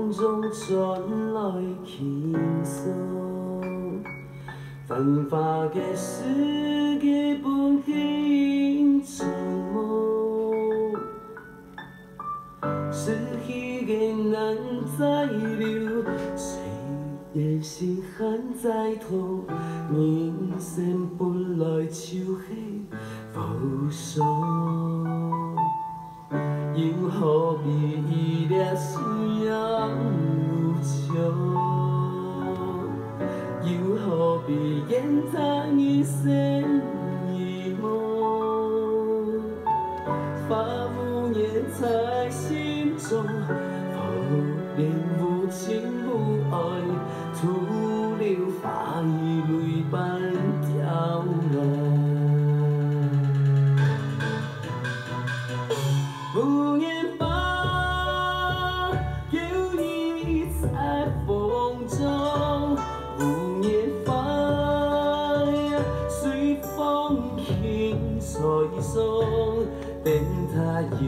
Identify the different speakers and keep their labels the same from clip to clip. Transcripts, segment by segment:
Speaker 1: 风中传来轻松，繁华的世界不停沉默，失去的难再留，谁的心还在痛？人生本来就是无常。 又何必依恋信仰无穷？又何必言谈一生一梦？发无言在心中，浮莲无情无爱，徒留花雨泪般凋落。 无言花摇曳在风中，无言花随风轻吹送，等它由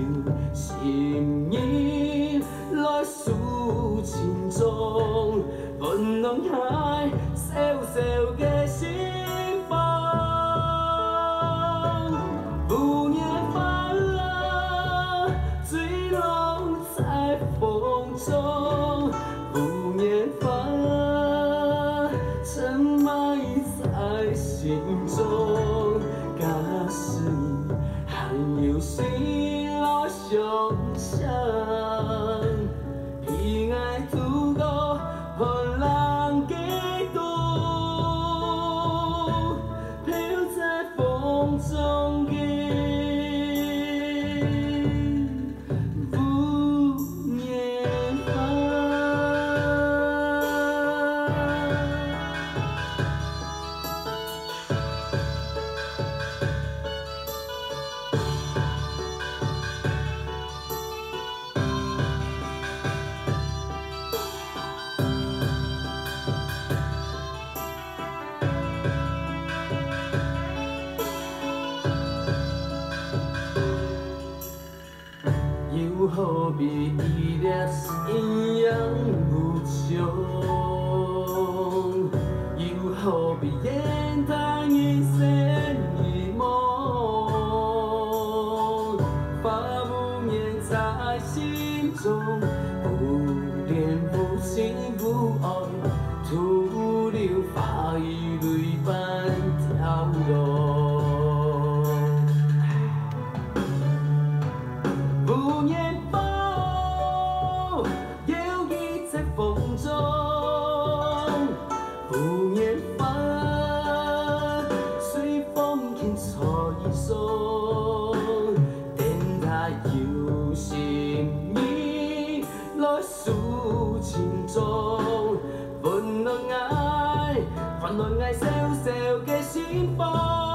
Speaker 1: 心意来诉情衷，温暖爱小小的心房，无言花。 坠落在风中，无言花沉埋在心中。假使还有谁来相想，偏爱度过寒冷的冬，飘在风中的。 又何必依恋信仰无穷？又何必言谈一生一梦？发无言在心中，无恋无情无爱，徒留花雨泪般凋落。 无言风摇曳在风中，无言花随风轻吹送，等它由心意来诉情衷，温暖爱小小的心房。